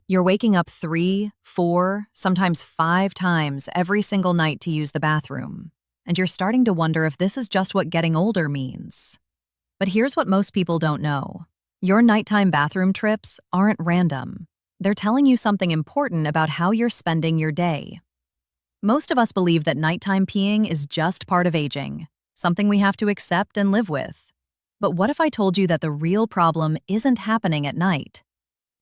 You're waking up 3, 4, sometimes 5 times every single night to use the bathroom, and you're starting to wonder if this is just what getting older means. But here's what most people don't know. Your nighttime bathroom trips aren't random. They're telling you something important about how you're spending your day. Most of us believe that nighttime peeing is just part of aging, something we have to accept and live with. But what if I told you that the real problem isn't happening at night?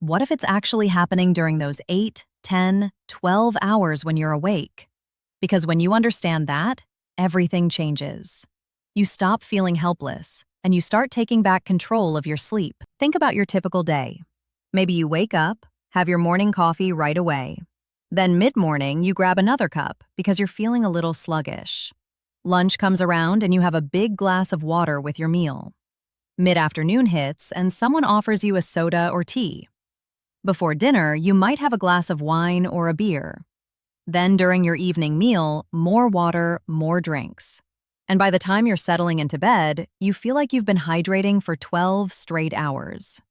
What if it's actually happening during those 8, 10, 12 hours when you're awake? Because when you understand that, everything changes. You stop feeling helpless, and you start taking back control of your sleep. Think about your typical day. Maybe you wake up, have your morning coffee right away. Then mid-morning, you grab another cup because you're feeling a little sluggish. Lunch comes around and you have a big glass of water with your meal. Mid-afternoon hits and someone offers you a soda or tea. Before dinner, you might have a glass of wine or a beer. Then during your evening meal, more water, more drinks. And by the time you're settling into bed, you feel like you've been hydrating for 12 straight hours.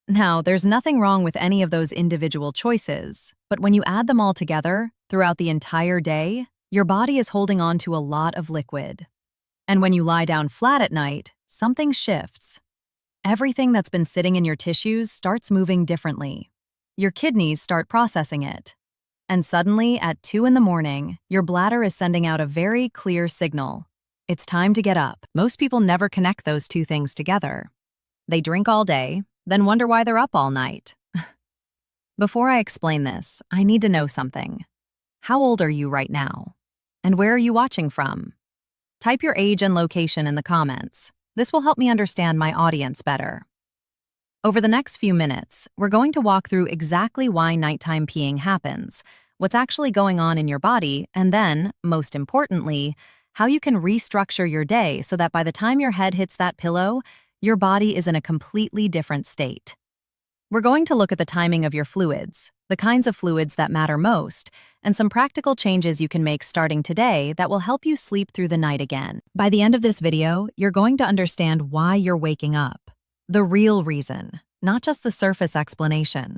Now, there's nothing wrong with any of those individual choices, but when you add them all together, throughout the entire day, your body is holding on to a lot of liquid. And when you lie down flat at night, something shifts. Everything that's been sitting in your tissues starts moving differently. Your kidneys start processing it. And suddenly, at 2 in the morning, your bladder is sending out a very clear signal. It's time to get up. Most people never connect those two things together. They drink all day, then wonder why they're up all night. Before I explain this, I need to know something. How old are you right now? And where are you watching from? Type your age and location in the comments. This will help me understand my audience better. Over the next few minutes, we're going to walk through exactly why nighttime peeing happens, what's actually going on in your body, and then, most importantly, how you can restructure your day so that by the time your head hits that pillow, your body is in a completely different state. We're going to look at the timing of your fluids, the kinds of fluids that matter most, and some practical changes you can make starting today that will help you sleep through the night again. By the end of this video, you're going to understand why you're waking up. The real reason, not just the surface explanation.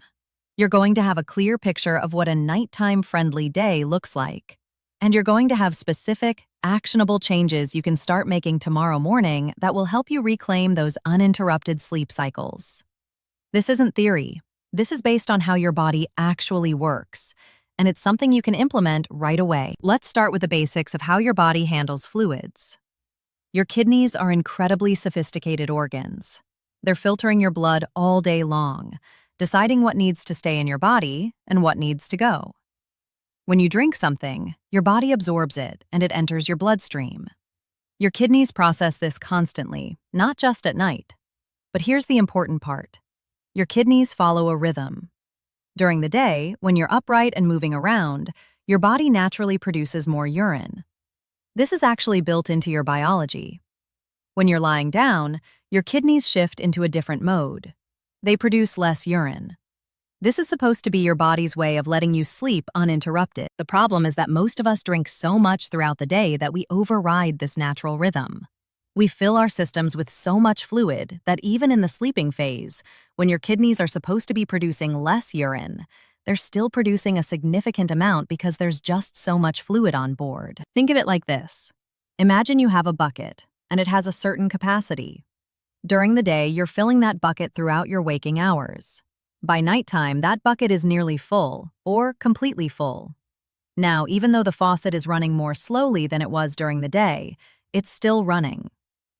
You're going to have a clear picture of what a nighttime-friendly day looks like. And you're going to have specific, actionable changes you can start making tomorrow morning that will help you reclaim those uninterrupted sleep cycles. This isn't theory. This is based on how your body actually works, and it's something you can implement right away. Let's start with the basics of how your body handles fluids. Your kidneys are incredibly sophisticated organs. They're filtering your blood all day long, deciding what needs to stay in your body and what needs to go. When you drink something, your body absorbs it and it enters your bloodstream. Your kidneys process this constantly, not just at night. But here's the important part. Your kidneys follow a rhythm. During the day, when you're upright and moving around, your body naturally produces more urine. This is actually built into your biology. When you're lying down, your kidneys shift into a different mode. They produce less urine. This is supposed to be your body's way of letting you sleep uninterrupted. The problem is that most of us drink so much throughout the day that we override this natural rhythm. We fill our systems with so much fluid that even in the sleeping phase, when your kidneys are supposed to be producing less urine, they're still producing a significant amount because there's just so much fluid on board. Think of it like this. Imagine you have a bucket, and it has a certain capacity. During the day, you're filling that bucket throughout your waking hours. By nighttime, that bucket is nearly full, or completely full. Now, even though the faucet is running more slowly than it was during the day, it's still running.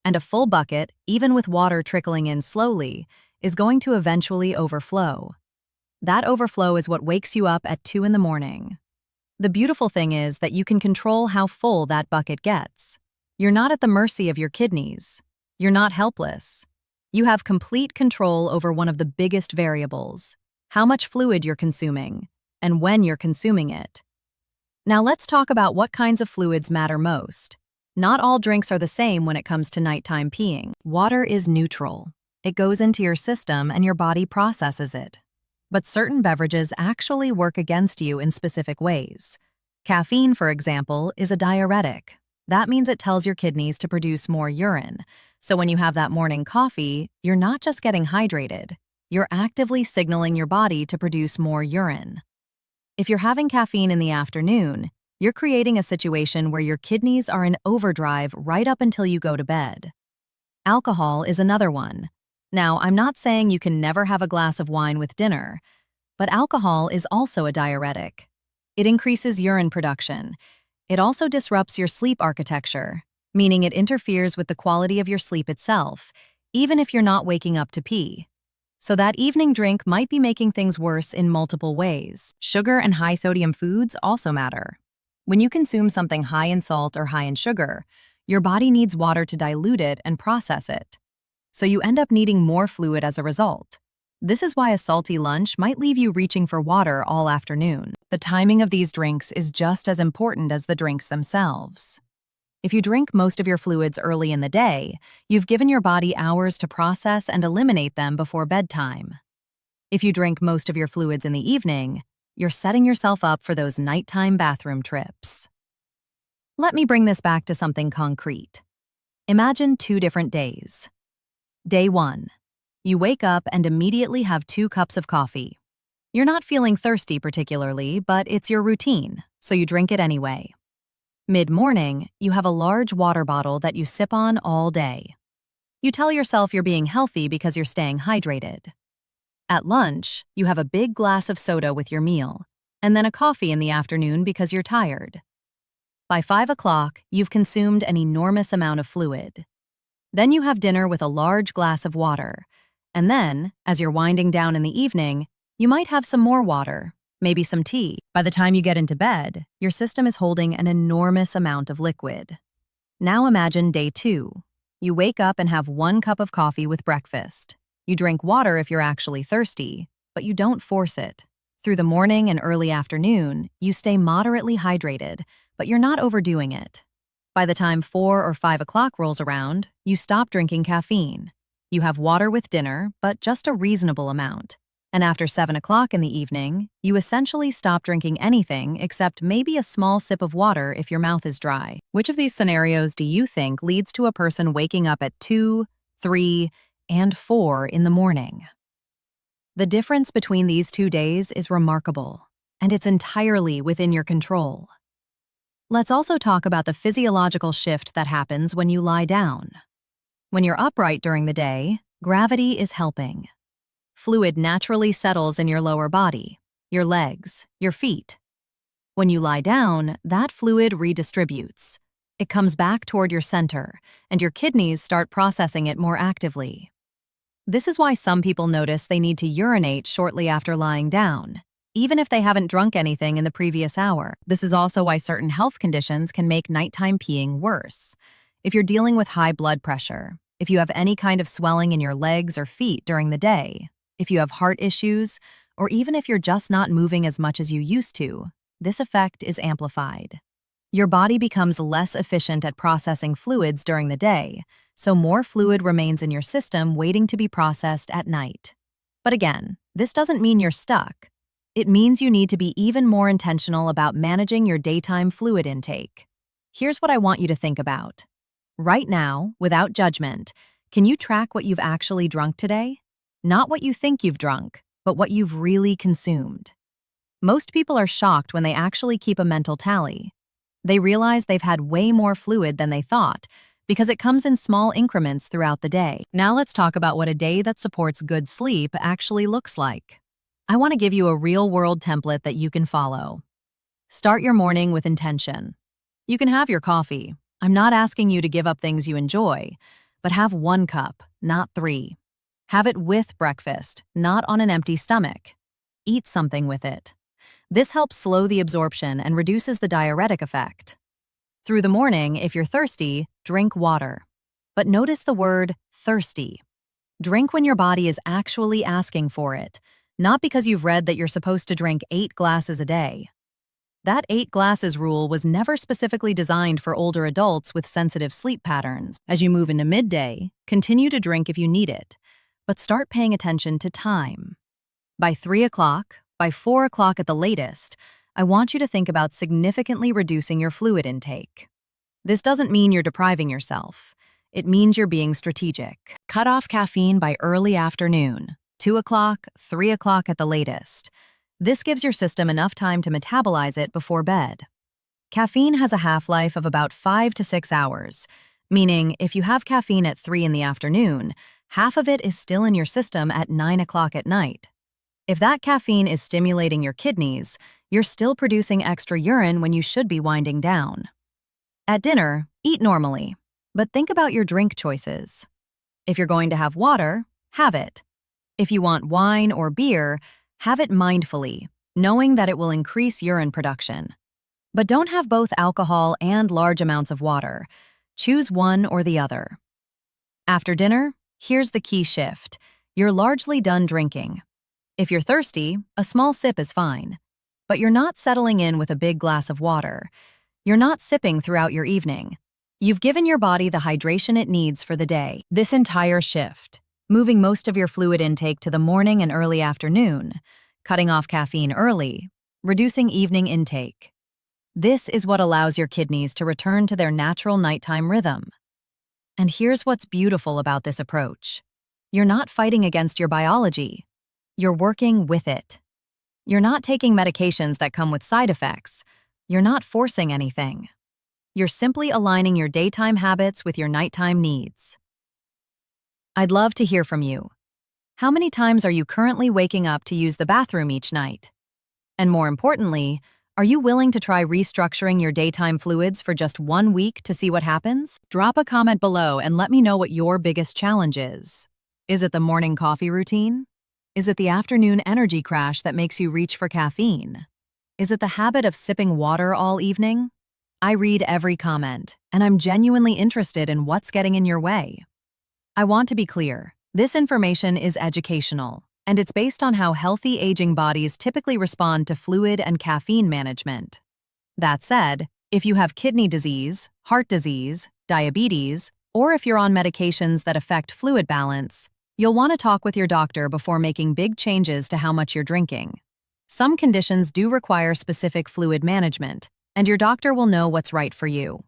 And a full bucket, even with water trickling in slowly, is going to eventually overflow. That overflow is what wakes you up at 2 in the morning. The beautiful thing is that you can control how full that bucket gets. You're not at the mercy of your kidneys. You're not helpless. You have complete control over one of the biggest variables, how much fluid you're consuming, and when you're consuming it. Now let's talk about what kinds of fluids matter most. Not all drinks are the same when it comes to nighttime peeing. Water is neutral. It goes into your system and your body processes it. But certain beverages actually work against you in specific ways. Caffeine, for example, is a diuretic. That means it tells your kidneys to produce more urine. So when you have that morning coffee, you're not just getting hydrated, you're actively signaling your body to produce more urine. If you're having caffeine in the afternoon, you're creating a situation where your kidneys are in overdrive right up until you go to bed. Alcohol is another one. Now, I'm not saying you can never have a glass of wine with dinner, but alcohol is also a diuretic. It increases urine production. It also disrupts your sleep architecture, meaning it interferes with the quality of your sleep itself, even if you're not waking up to pee. So that evening drink might be making things worse in multiple ways. Sugar and high-sodium foods also matter. When you consume something high in salt or high in sugar, your body needs water to dilute it and process it. So you end up needing more fluid as a result. This is why a salty lunch might leave you reaching for water all afternoon. The timing of these drinks is just as important as the drinks themselves. If you drink most of your fluids early in the day, you've given your body hours to process and eliminate them before bedtime. If you drink most of your fluids in the evening, you're setting yourself up for those nighttime bathroom trips. Let me bring this back to something concrete. Imagine 2 different days. Day 1. You wake up and immediately have 2 cups of coffee. You're not feeling thirsty particularly, but it's your routine, so you drink it anyway. Mid-morning, you have a large water bottle that you sip on all day. You tell yourself you're being healthy because you're staying hydrated. At lunch, you have a big glass of soda with your meal, and then a coffee in the afternoon because you're tired. By 5 o'clock, you've consumed an enormous amount of fluid. Then you have dinner with a large glass of water, and then, as you're winding down in the evening, you might have some more water, maybe some tea. By the time you get into bed, your system is holding an enormous amount of liquid. Now imagine day 2. You wake up and have 1 cup of coffee with breakfast. You drink water if you're actually thirsty, but you don't force it. Through the morning and early afternoon, you stay moderately hydrated, but you're not overdoing it. By the time 4 or 5 o'clock rolls around, you stop drinking caffeine. You have water with dinner, but just a reasonable amount. And after 7 o'clock in the evening, you essentially stop drinking anything except maybe a small sip of water if your mouth is dry. Which of these scenarios do you think leads to a person waking up at 2, 3, and 4 in the morning? The difference between these 2 days is remarkable, and it's entirely within your control. Let's also talk about the physiological shift that happens when you lie down. When you're upright during the day, gravity is helping. Fluid naturally settles in your lower body, your legs, your feet. When you lie down, that fluid redistributes. It comes back toward your center, and your kidneys start processing it more actively. This is why some people notice they need to urinate shortly after lying down, even if they haven't drunk anything in the previous hour. This is also why certain health conditions can make nighttime peeing worse. If you're dealing with high blood pressure, if you have any kind of swelling in your legs or feet during the day, if you have heart issues, or even if you're just not moving as much as you used to, this effect is amplified. Your body becomes less efficient at processing fluids during the day, so more fluid remains in your system waiting to be processed at night. But again, this doesn't mean you're stuck. It means you need to be even more intentional about managing your daytime fluid intake. Here's what I want you to think about. Right now, without judgment, can you track what you've actually drunk today? Not what you think you've drunk, but what you've really consumed. Most people are shocked when they actually keep a mental tally. They realize they've had way more fluid than they thought because it comes in small increments throughout the day. Now let's talk about what a day that supports good sleep actually looks like. I want to give you a real-world template that you can follow. Start your morning with intention. You can have your coffee. I'm not asking you to give up things you enjoy, but have 1 cup, not 3. Have it with breakfast, not on an empty stomach. Eat something with it. This helps slow the absorption and reduces the diuretic effect. Through the morning, if you're thirsty, drink water. But notice the word thirsty. Drink when your body is actually asking for it, not because you've read that you're supposed to drink 8 glasses a day. That 8 glasses rule was never specifically designed for older adults with sensitive sleep patterns. As you move into midday, continue to drink if you need it, but start paying attention to time. By 3 o'clock, by 4 o'clock at the latest, I want you to think about significantly reducing your fluid intake. This doesn't mean you're depriving yourself. It means you're being strategic. Cut off caffeine by early afternoon. 2 o'clock, 3 o'clock at the latest. This gives your system enough time to metabolize it before bed. Caffeine has a half-life of about 5 to 6 hours, meaning if you have caffeine at 3 in the afternoon, half of it is still in your system at 9 o'clock at night. If that caffeine is stimulating your kidneys, you're still producing extra urine when you should be winding down. At dinner, eat normally, but think about your drink choices. If you're going to have water, have it. If you want wine or beer, have it mindfully, knowing that it will increase urine production. But don't have both alcohol and large amounts of water. Choose one or the other. After dinner, here's the key shift. You're largely done drinking. If you're thirsty, a small sip is fine. But you're not settling in with a big glass of water. You're not sipping throughout your evening. You've given your body the hydration it needs for the day. This entire shift, moving most of your fluid intake to the morning and early afternoon, cutting off caffeine early, reducing evening intake. This is what allows your kidneys to return to their natural nighttime rhythm. And here's what's beautiful about this approach. You're not fighting against your biology. You're working with it. You're not taking medications that come with side effects. You're not forcing anything. You're simply aligning your daytime habits with your nighttime needs. I'd love to hear from you. How many times are you currently waking up to use the bathroom each night? And more importantly, are you willing to try restructuring your daytime fluids for just 1 week to see what happens? Drop a comment below and let me know what your biggest challenge is. Is it the morning coffee routine? Is it the afternoon energy crash that makes you reach for caffeine? Is it the habit of sipping water all evening? I read every comment, and I'm genuinely interested in what's getting in your way. I want to be clear, this information is educational, and it's based on how healthy aging bodies typically respond to fluid and caffeine management. That said, if you have kidney disease, heart disease, diabetes, or if you're on medications that affect fluid balance, you'll want to talk with your doctor before making big changes to how much you're drinking. Some conditions do require specific fluid management, and your doctor will know what's right for you.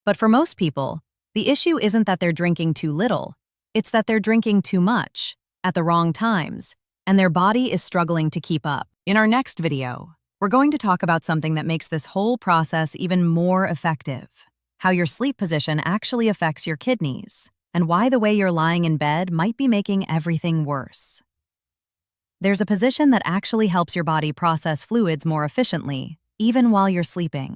But for most people, the issue isn't that they're drinking too little, it's that they're drinking too much, at the wrong times, and their body is struggling to keep up. In our next video, we're going to talk about something that makes this whole process even more effective: how your sleep position actually affects your kidneys, and why the way you're lying in bed might be making everything worse. There's a position that actually helps your body process fluids more efficiently, even while you're sleeping.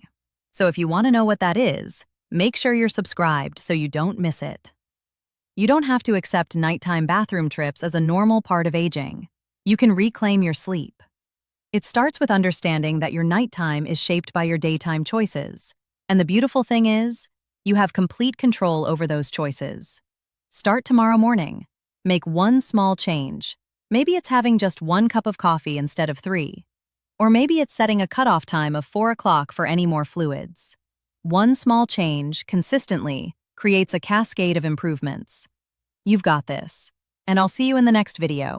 So if you want to know what that is, make sure you're subscribed so you don't miss it. You don't have to accept nighttime bathroom trips as a normal part of aging. You can reclaim your sleep. It starts with understanding that your nighttime is shaped by your daytime choices. And the beautiful thing is, you have complete control over those choices. Start tomorrow morning. Make one small change. Maybe it's having just 1 cup of coffee instead of 3. Or maybe it's setting a cutoff time of 4 o'clock for any more fluids. One small change, consistently, creates a cascade of improvements. You've got this. And I'll see you in the next video.